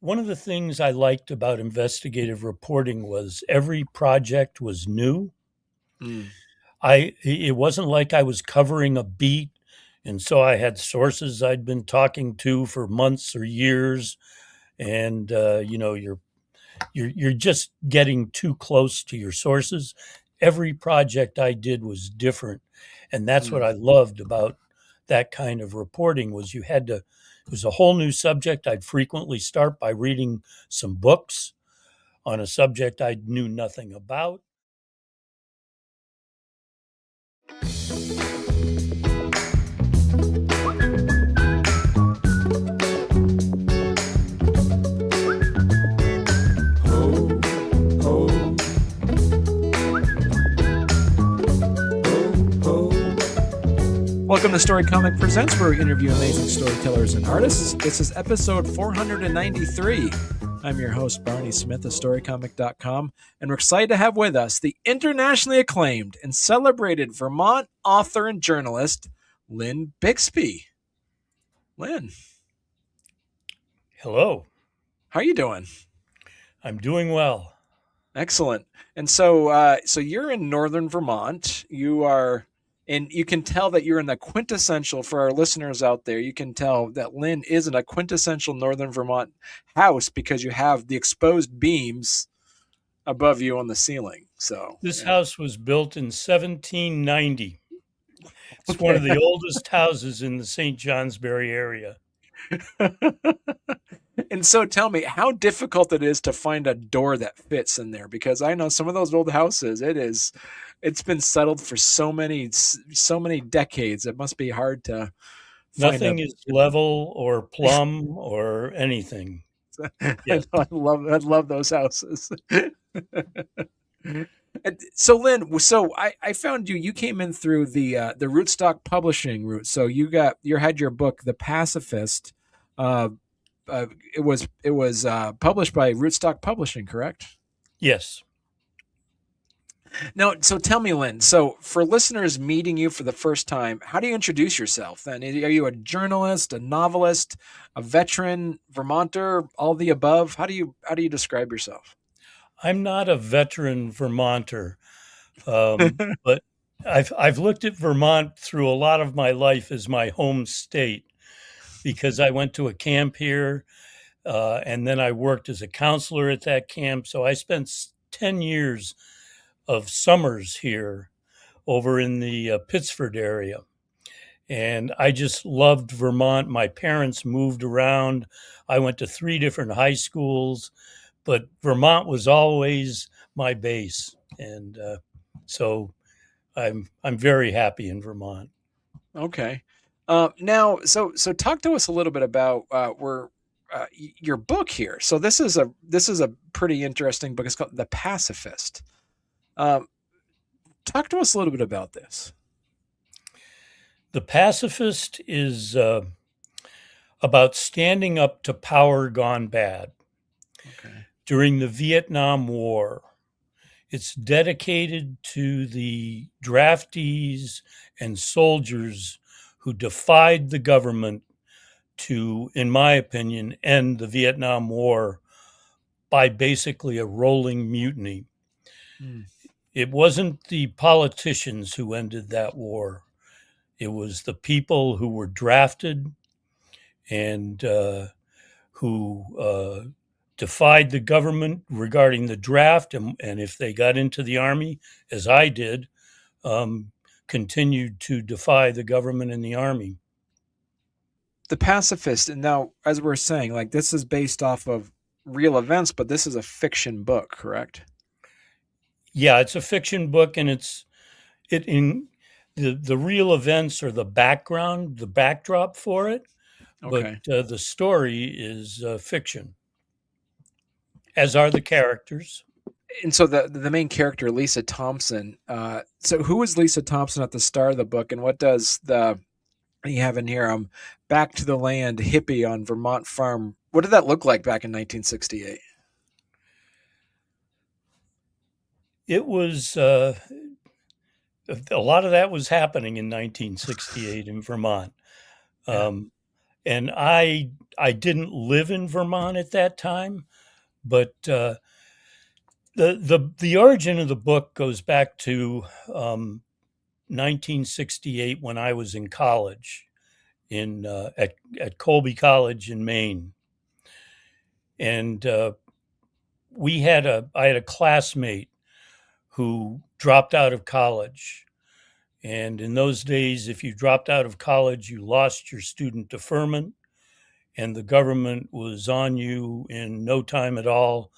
One of the things I liked about investigative reporting was every project was new. Mm, It wasn't like I was covering a beat, and so I had sources I'd been talking to for months or years, and you're just getting too close to your sources. Every project I did was different, and that's what mm. I loved about that kind of reporting was you had to. It was a whole new subject. I'd frequently start by reading some books on a subject I knew nothing about. Ho, ho, ho, ho. Welcome to Storycomic Presents, where we interview amazing storytellers and artists. This is episode 493. I'm your host, Barney Smith of Storycomic.com, and we're excited to have with us the internationally acclaimed and celebrated Vermont author and journalist, Lyn Bixby. Lyn, Hello, how are you doing? I'm doing well. Excellent. And so you're in northern Vermont. And you can tell that you're in the quintessential for our listeners out there. You can tell that Lyn is in a quintessential northern Vermont house because you have the exposed beams above you on the ceiling. So, This house was built in 1790. It's one okay. of the oldest houses in the St. Johnsbury area. And so tell me how difficult it is to find a door that fits in there, because I know some of those old houses, it's been settled for so many decades. It must be hard to find a Nothing is level or plumb or anything. I Yes. know, I love those houses. So Lyn, I found you came in through the Rootstock publishing route. So you had your book The Pacifist. uh it was published by Rootstock Publishing, correct? Yes. Now, so tell me, Lyn, so for listeners meeting you for the first time, how do you introduce yourself then? Are you a journalist, a novelist, a veteran, Vermonter, all the above? How do you describe yourself? I'm not a veteran Vermonter, but I've looked at Vermont through a lot of my life as my home state because I went to a camp here, and then I worked as a counselor at that camp. So I spent 10 years of summers here over in the Pittsford area. And I just loved Vermont. My parents moved around. I went to three different high schools, but Vermont was always my base. And so I'm very happy in Vermont. Okay. Now, so talk to us a little bit about your book here. So this is a pretty interesting book. It's called The Pacifist. Um, Talk to us a little bit about this. The Pacifist is about standing up to power gone bad Okay. during the Vietnam War. It's dedicated to the draftees and soldiers who defied the government to, in my opinion, end the Vietnam War by basically a rolling mutiny. Hmm. It wasn't the politicians who ended that war, it was the people who were drafted and who defied the government regarding the draft, and if they got into the army, as I did, um, continued to defy the government and the army. The Pacifist, and now, as we're saying, like this is based off of real events, but this is a fiction book, correct? Yeah, it's a fiction book, and it in the real events are the background, the backdrop for it, but Okay. the story is fiction, as are the characters. And so the main character, Lisa Thompson. So who is Lisa Thompson at the start of the book, and what does the you have in here? Back to the land hippie on Vermont farm. What did that look like back in 1968? It was a lot of that was happening in 1968 in Vermont. Yeah. Um, And I didn't live in Vermont at that time, but the origin of the book goes back to 1968 when I was in college in at Colby College in Maine, and I had a classmate who dropped out of college. And in those days, if you dropped out of college, you lost your student deferment, and the government was on you in no time at all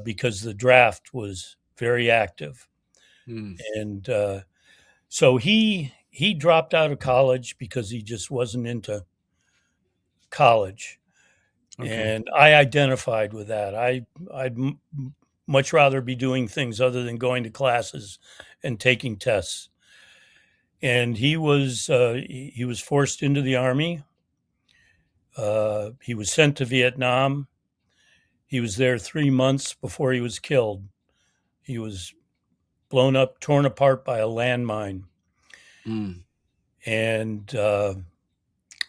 because the draft was very active. Mm, And so he dropped out of college because he just wasn't into college, okay. and I identified with that. I'd much rather be doing things other than going to classes and taking tests. And he was forced into the army. He was sent to Vietnam. He was there 3 months before he was killed. He was blown up, torn apart by a landmine. Mm, And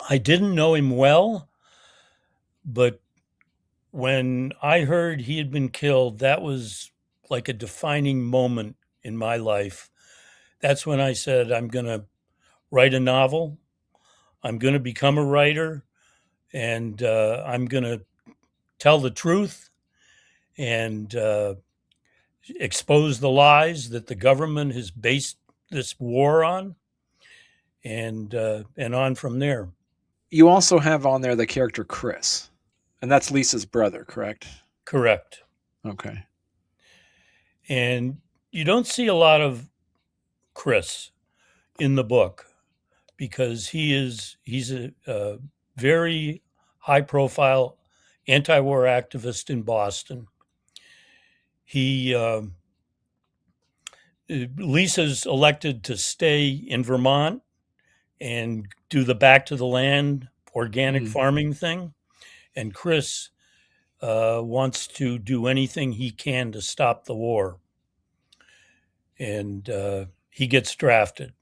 I didn't know him well, but when I heard he had been killed, that was like a defining moment in my life. That's when I said, I'm going to write a novel. I'm going to become a writer, and I'm going to tell the truth and expose the lies that the government has based this war on, and on from there. you also have on there the character Chris, and that's Lisa's brother, correct? Correct. Okay. And you don't see a lot of Chris in the book because he's a very high profile anti-war activist in Boston. He Lisa's elected to stay in Vermont and do the back to the land organic Mm, farming thing, and Chris wants to do anything he can to stop the war, and he gets drafted,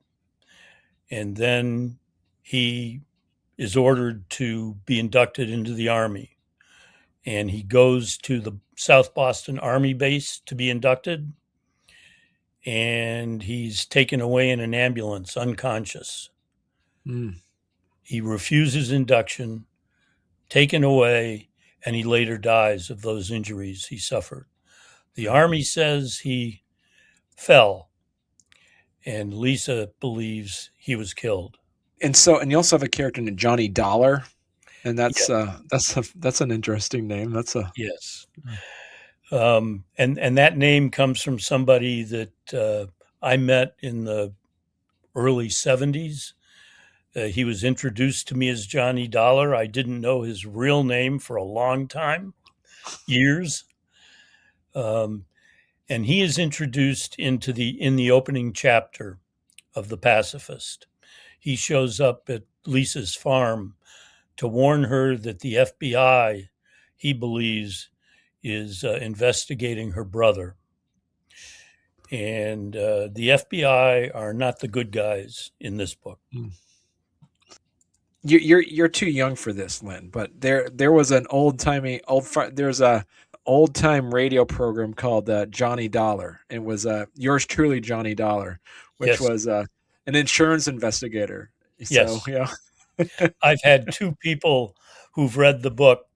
and then he is ordered to be inducted into the army, and he goes to the South Boston Army base to be inducted, and he's taken away in an ambulance unconscious. mm, He refuses induction, taken away, and he later dies of those injuries he suffered. The right. army says he fell, and Lisa believes he was killed. And you also have a character named Johnny Dollar, and Yeah, that's an interesting name. That's a yes. And that name comes from somebody that I met in the early 70s. He was introduced to me as Johnny Dollar. I didn't know his real name for a long time, years. Um, and he is introduced in the opening chapter of The Pacifist. He shows up at Lisa's farm to warn her that the FBI, he believes, is investigating her brother. And the FBI are not the good guys in this book. mm. You're too young for this, Lyn. But there was an there's a old time radio program called Johnny Dollar. It was yours truly, Johnny Dollar, which Yes, was an insurance investigator. So yes. yeah, I've had two people who've read the book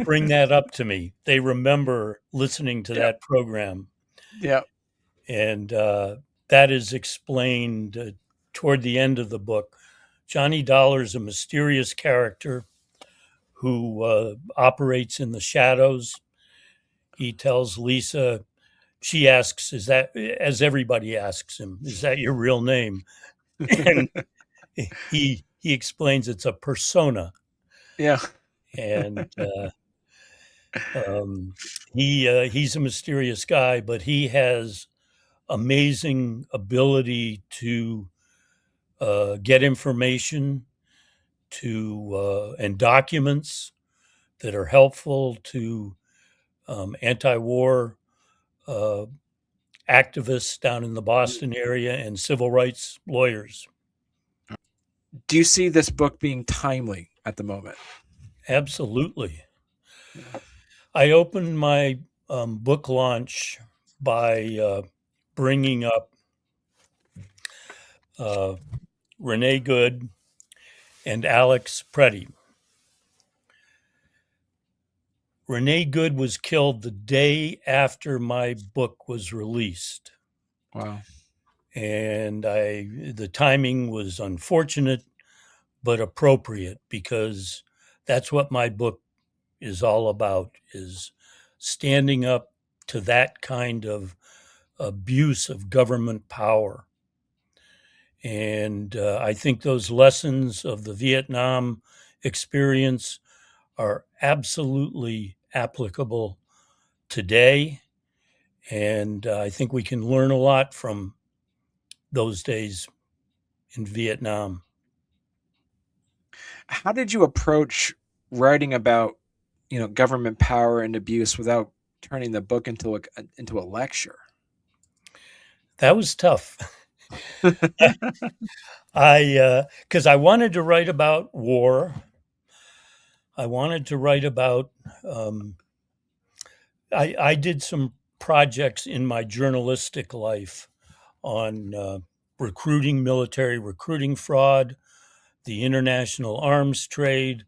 bring that up to me. They remember listening to yeah, that program, yeah. and that is explained toward the end of the book. Johnny Dollar is a mysterious character who operates in the shadows. He tells Lisa, she asks, "Is that?" As everybody asks him, "Is that your real name?" And he explains it's a persona, Yeah. and um, he's a mysterious guy, but he has amazing ability to get information and documents that are helpful to anti-war uh, activists down in the Boston area and civil rights lawyers. Do you see this book being timely at the moment? Absolutely. Yeah. I opened my book launch by bringing up uh, Renee Good and Alex Preddy. Renee Good was killed the day after my book was released. Wow. And the timing was unfortunate, but appropriate because that's what my book is all about, is standing up to that kind of abuse of government power. And I think those lessons of the Vietnam experience are absolutely applicable today. And I think we can learn a lot from those days in Vietnam. How did you approach writing about, government power and abuse without turning the book into a lecture? That was tough. Because I wanted to write about war. I wanted to write about, I did some projects in my journalistic life on recruiting, military recruiting fraud, the international arms trade.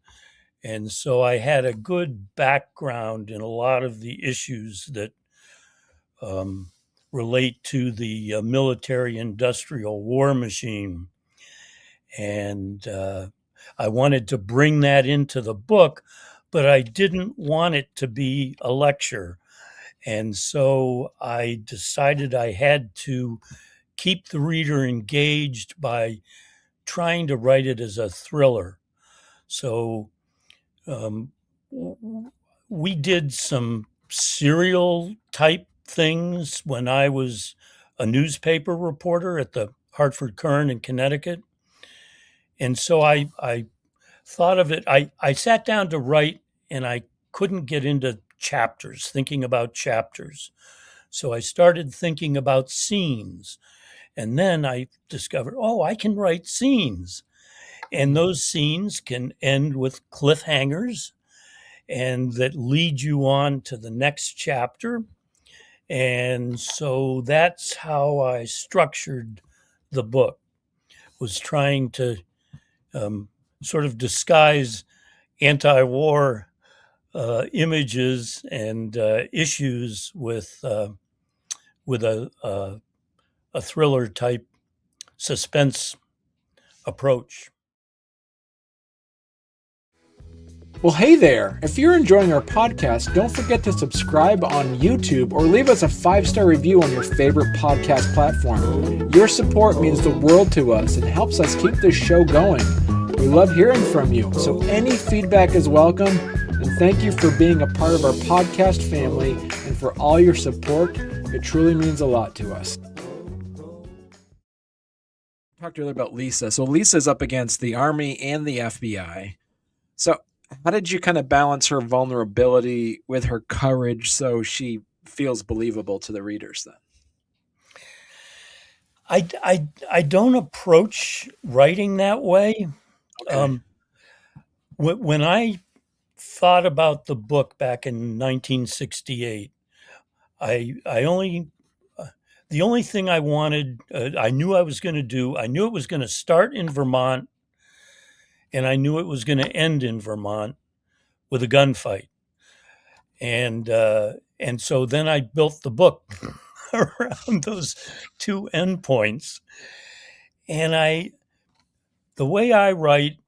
And so I had a good background in a lot of the issues that um, relate to the military industrial war machine. And I wanted to bring that into the book, but I didn't want it to be a lecture. And so I decided I had to keep the reader engaged by trying to write it as a thriller. So um, we did some serial type things when I was a newspaper reporter at the Hartford Courant in Connecticut. And so I thought of it. I sat down to write and I couldn't get into chapters, thinking about chapters. So I started thinking about scenes. And then I discovered, oh, I can write scenes. And Mhm. those scenes can end with cliffhangers and that lead you on to the next chapter. And so that's how I structured the book, was trying to um, sort of disguise anti-war images and issues with a thriller type suspense approach. Well, hey there. If you're enjoying our podcast, don't forget to subscribe on YouTube or leave us a 5-star review on your favorite podcast platform. Your support means the world to us and helps us keep this show going. We love hearing from you, so any feedback is welcome. And thank you for being a part of our podcast family and for all your support. It truly means a lot to us. I talked earlier about Lisa. So Lisa's up against the Army and the FBI. So how did you kind of balance her vulnerability with her courage so she feels believable to the readers then? I don't approach writing that way. Okay. When I thought about the book back in 1968, I only the only thing I wanted, I knew I was going to do. I knew it was going to start in Vermont, and I knew it was going to end in Vermont with a gunfight. And so then I built the book around those two endpoints. And the way I write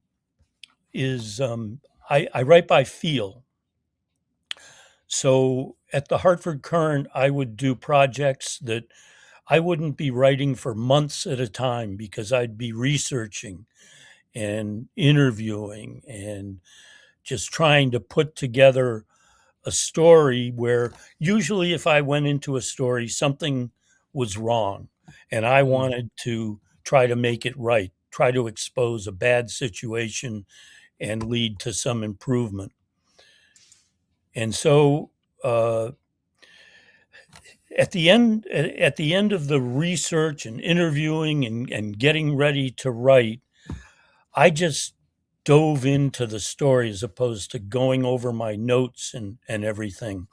is I write by feel. So at the Hartford Courant, I would do projects that I wouldn't be writing for months at a time because I'd be researching and interviewing and just trying to put together a story where usually if I went into a story, something was wrong and I Mm. wanted to try to make it right, try to expose a bad situation and lead to some improvement. And so at the end of the research and interviewing and getting ready to write, I just dove into the story as opposed to going over my notes and everything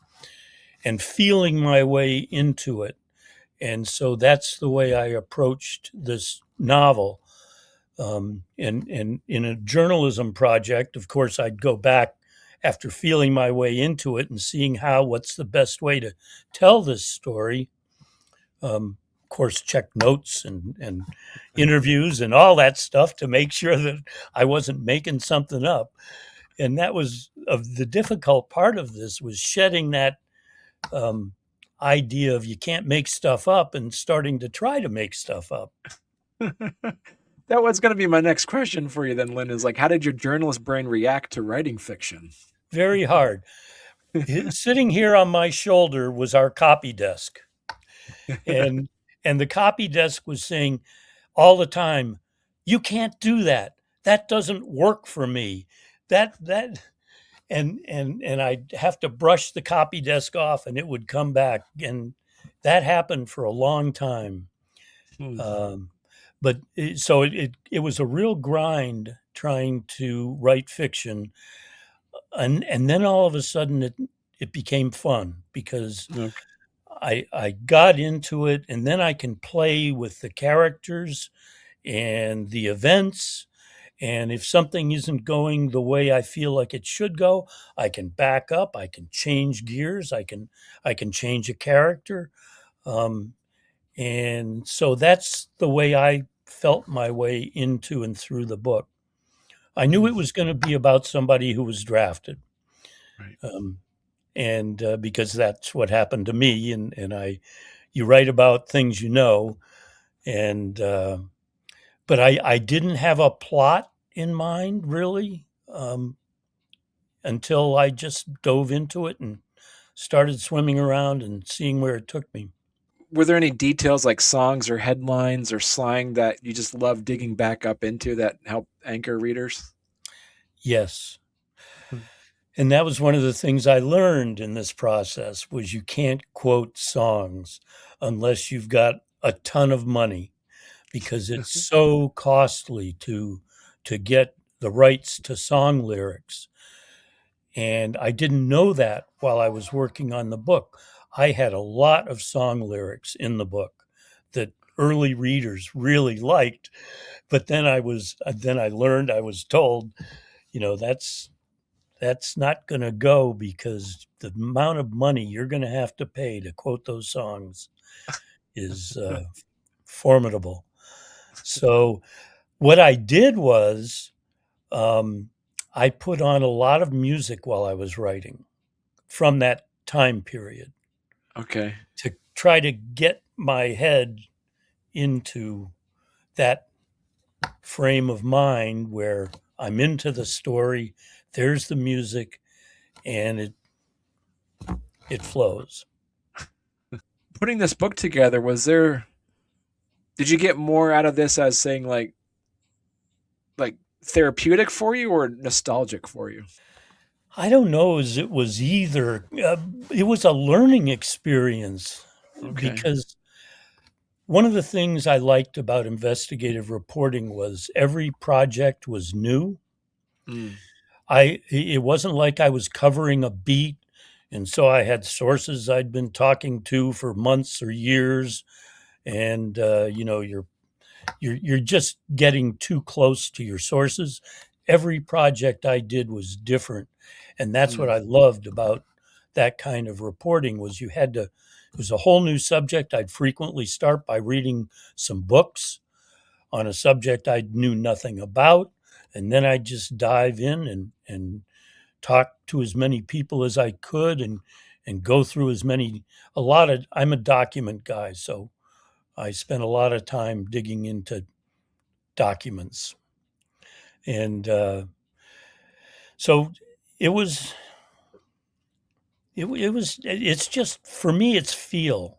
and feeling my way into it. And so that's the way I approached this novel. And in a journalism project, of course, I'd go back after feeling my way into it and seeing what's the best way to tell this story. Of course, check notes and interviews and all that stuff to make sure that I wasn't making something up. And that was the difficult part of this was shedding that um, idea of you can't make stuff up and starting to try to make stuff up. That was going to be my next question for you then, Lyn, is like, how did your journalist brain react to writing fiction? Very hard. Sitting here on my shoulder was our copy desk, and the copy desk was saying all the time, "You can't do that. That doesn't work for me. That." And I'd have to brush the copy desk off, and it would come back, and that happened for a long time. Hmm. But it was a real grind trying to write fiction, and then all of a sudden it became fun because Okay. I got into it, and then I can play with the characters and the events. And if something isn't going the way I feel like it should go, I can back up. I can change gears. I can change a character. Um, and so that's the way I felt my way into and through the book. I knew Hmm. it was going to be about somebody who was drafted. Right. Um, and because that's what happened to me. And you write about things you know. And, but I didn't have a plot in mind really until I just dove into it and started swimming around and seeing where it took me. Were there any details like songs or headlines or slang that you just love digging back up into that help anchor readers? Yes. And that was one of the things I learned in this process was you can't quote songs unless you've got a ton of money because it's so costly to get the rights to song lyrics. And I didn't know that while I was working on the book. I had a lot of song lyrics in the book that early readers really liked, but then I learned I was told, that's not going to go because the amount of money you're going to have to pay to quote those songs is formidable. So what I did was um, I put on a lot of music while I was writing from that time period Okay. to try to get my head into that frame of mind where I'm into the story, there's the music, and it flows. Putting this book together, did you get more out of this as saying like therapeutic for you or nostalgic for you? I don't know as it was either. It was a learning experience Okay. because one of the things I liked about investigative reporting was every project was new. Mm. It wasn't like I was covering a beat, and so I had sources I'd been talking to for months or years, and you're just getting too close to your sources. Every project I did was different, and that's what Mm. I loved about that kind of reporting was it was a whole new subject. I'd frequently start by reading some books on a subject I knew nothing about, and then I'd just dive in and talk to as many people as I could and go through I'm a document guy, so I spent a lot of time digging into documents. And so it was, it's just, for me, it's feel.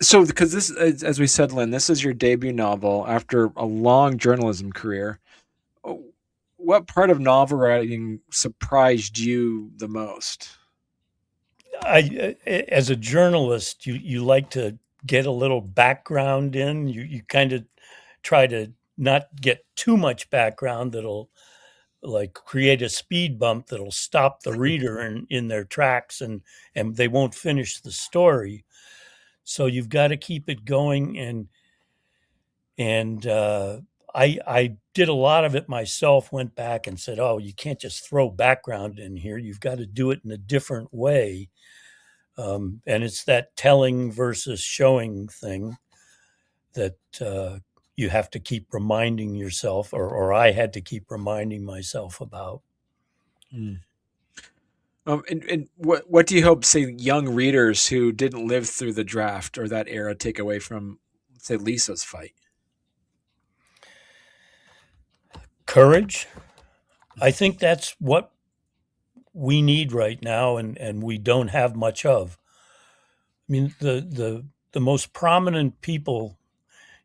So, because this, as we said, Lyn, this is your debut novel after a long journalism career. Oh, what part of novel writing surprised you the most? As a journalist, you like to get a little background in. You kind of try to. not get too much background that'll like create a speed bump that'll stop the reader in their tracks, and they won't finish the story. So you've got to keep it going, and I did a lot of it myself. Went back and said, "Oh, you can't just throw background in here. You've got to do it in a different way." And it's that telling versus showing thing that you have to keep reminding yourself, or I had to keep reminding myself about. Mm. And what do you hope, say, young readers who didn't live through the draft or that era take away from, say, Lisa's fight? Courage. I think that's what we need right now, and we don't have much of. I mean, the most prominent people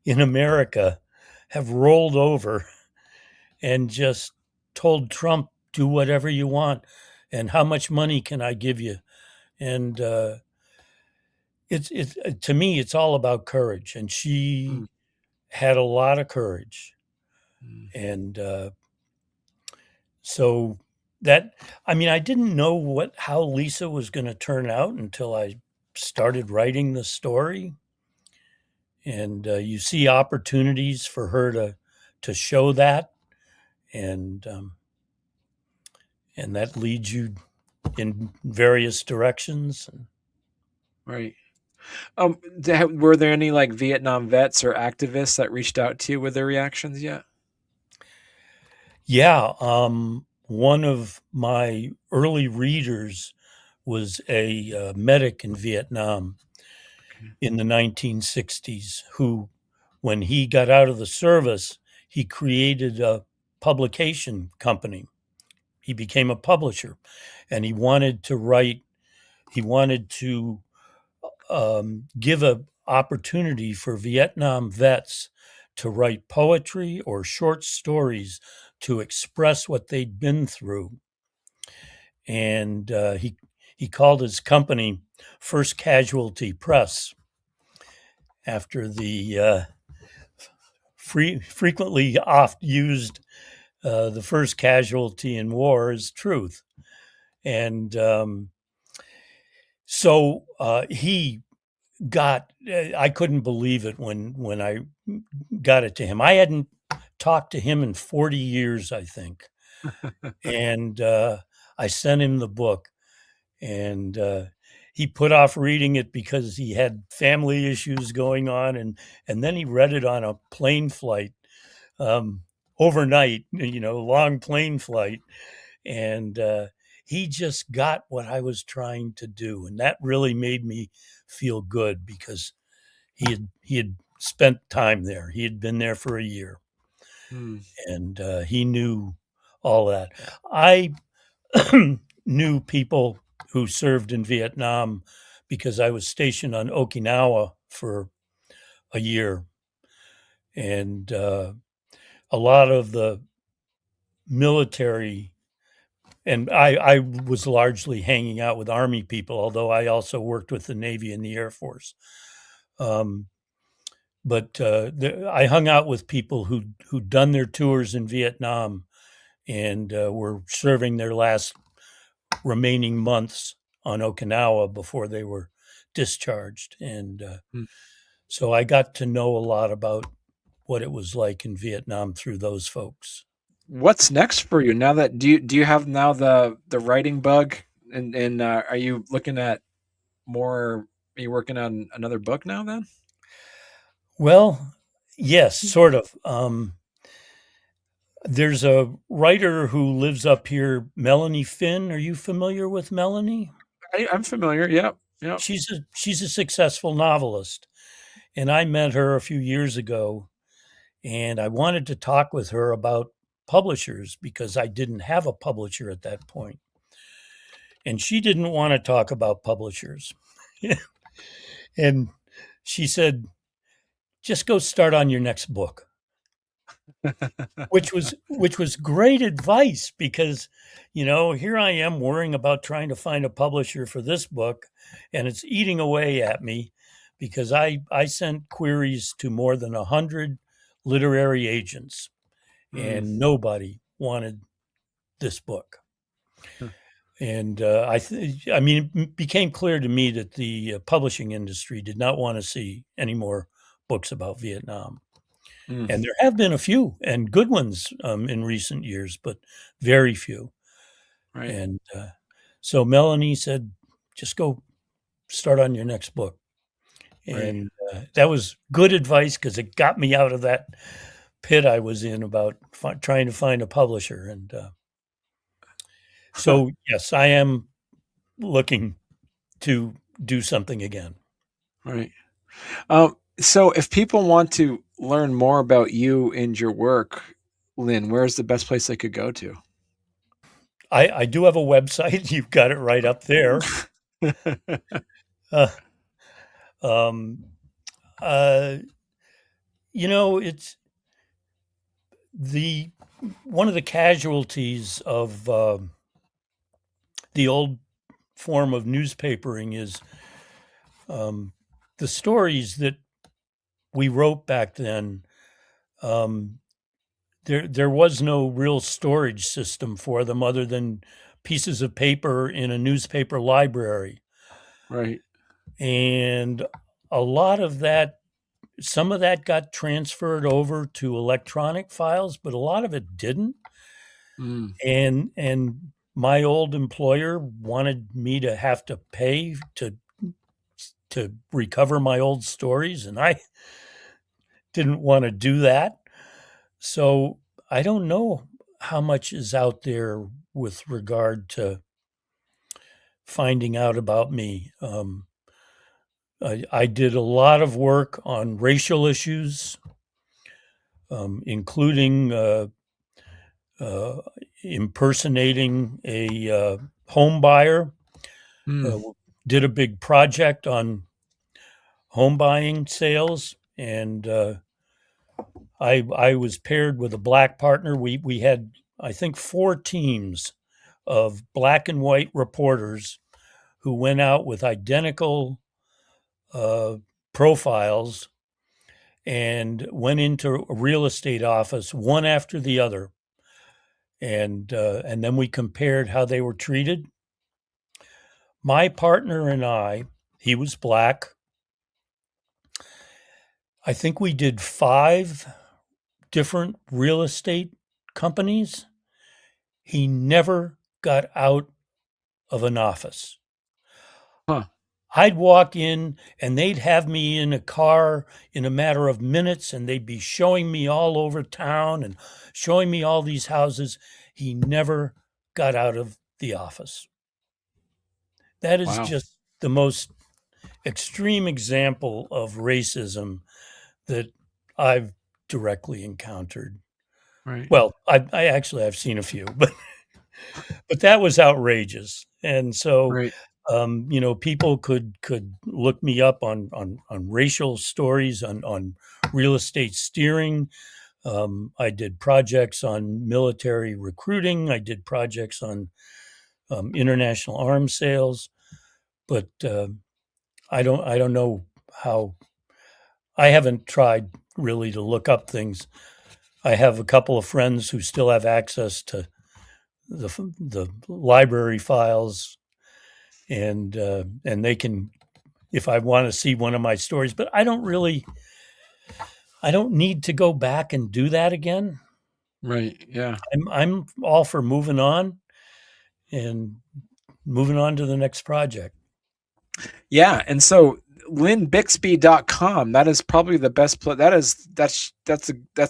in America have rolled over and just told Trump, "Do whatever you want, and how much money can I give you?" And it's to me, it's all about courage, and she Mm. had a lot of courage, Mm. and so that, I mean, I didn't know how Lisa was going to turn out until I started writing the story, and you see opportunities for her to show that, and um, and that leads you in various directions. Right. Were there any like Vietnam vets or activists that reached out to you with their reactions yet? Yeah, one of my early readers was a medic in Vietnam Okay. in the 1960s who, when he got out of the service, he created a publication company. He became a publisher, and he wanted to give a opportunity for Vietnam vets to write poetry or short stories to express what they'd been through. And he called his company First Casualty Press after the frequently oft used the first casualty in war is truth. And so he got, I couldn't believe it when I got it to him. I hadn't talked to him in 40 years, I think. And I sent him the book, and he put off reading it because he had family issues going on, and then he read it on a plane flight um, overnight, long plane flight, and he just got what I was trying to do, and that really made me feel good because he had spent time there. He had been there for a year, Hmm. and he knew all that. I knew people who served in Vietnam because I was stationed on Okinawa for a year, and a lot of the military, and I was largely hanging out with Army people, although I also worked with the Navy and the Air Force. Um, but I hung out with people who'd done their tours in Vietnam and were serving their last remaining months on Okinawa before they were discharged. And Hmm. so I got to know a lot about what it was like in Vietnam through those folks. What's next for you now that do you have now the writing bug, and are you looking at more? Are you working on another book now then? Well, yes, sort of. There's a writer who lives up here, Melanie Finn. Are you familiar with Melanie? I'm familiar. Yep. Yep. She's a successful novelist, and I met her a few years ago, and I wanted to talk with her about publishers because I didn't have a publisher at that point. And she didn't want to talk about publishers. And she said, "Just go start on your next book." Which was great advice because here I am worrying about trying to find a publisher for this book, and it's eating away at me because I sent queries to more than 100 literary agents, Mm. and nobody wanted this book. Huh. And I mean, it became clear to me that the publishing industry did not want to see any more books about Vietnam. Mm. And there have been a few and good ones in recent years, but very few. Right. And so Melanie said, just go start on your next book. Right. And that was good advice because it got me out of that pit I was in about trying to find a publisher. And Huh. so, yes, I am looking to do something again. Right. So if people want to learn more about you and your work, Lyn, where's the best place they could go to? I do have a website. You've got it right up there. Uh, um, uh, it's the one of the casualties of the old form of newspapering is um, the stories that we wrote back then. Um, there was no real storage system for them other than pieces of paper in a newspaper library, Right. and a lot of that, some of that got transferred over to electronic files, but a lot of it didn't. Mm. And my old employer wanted me to have to pay to recover my old stories, and I didn't want to do that. So I don't know how much is out there with regard to finding out about me. I did a lot of work on racial issues, including uh, impersonating a home buyer. Mm. Uh, did a big project on home buying sales, and I was paired with a black partner. We had, I think, 4 teams of black and white reporters who went out with identical uh, profiles and went into a real estate office one after the other, and then we compared how they were treated. My partner and I, he was black. I think we did 5 different real estate companies. He never got out of an office. Huh. I'd walk in and they'd have me in a car in a matter of minutes and they'd be showing me all over town and showing me all these houses. He never got out of the office. That is Wow. just the most extreme example of racism that I've directly encountered. Right. Well, I actually I've seen a few, but that was outrageous. And so, Right. people could look me up on racial stories, on real estate steering. I did projects on military recruiting. I did projects on international arms sales, but I don't know how. I haven't tried really to look up things. I have a couple of friends who still have access to the library files, and they can, if I want to see one of my stories. But I don't need to go back and do that again. Right. Yeah. I'm all for moving on and moving on to the next project. Yeah. And so lynbixby.com, that is probably the best place. That's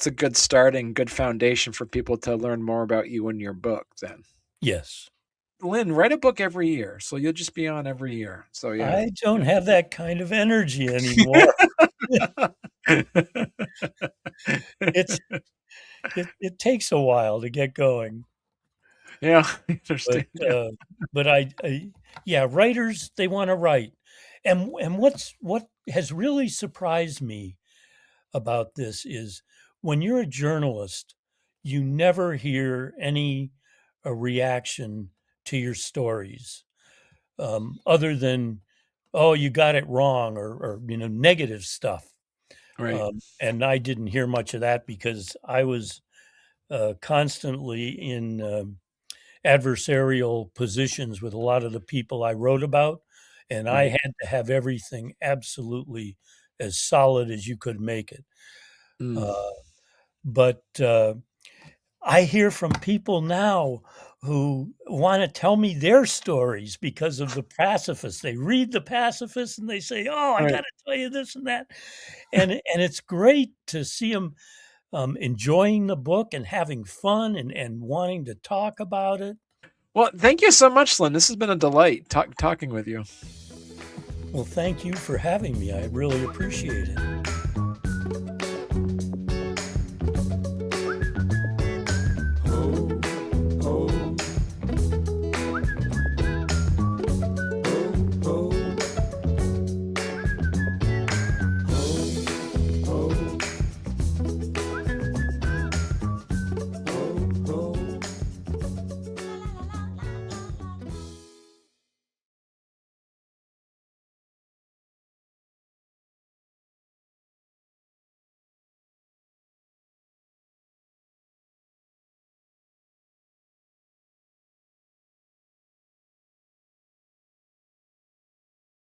a good starting, good foundation for people to learn more about you and your book then. Yes. Lyn, write a book every year. So you'll just be on every year. So yeah. I don't have that kind of energy anymore. it's it takes a while to get going. Yeah, I But understand. Yeah. yeah, writers, they want to write. And what has really surprised me about this is when you're a journalist, you never hear any reaction to your stories, other than, oh, you got it wrong, or negative stuff. Right. And I didn't hear much of that because I was constantly in adversarial positions with a lot of the people I wrote about, and I Right. had to have everything absolutely as solid as you could make it. Mm. Uh, but I hear from people now who want to tell me their stories because of the Pacifist. They read the Pacifist and they say, "Oh, I got Right. to tell you this and that," and it's great to see them enjoying the book and having fun and wanting to talk about it. Well, thank you so much, Lyn. This has been a delight talking with you. Well, thank you for having me. I really appreciate it.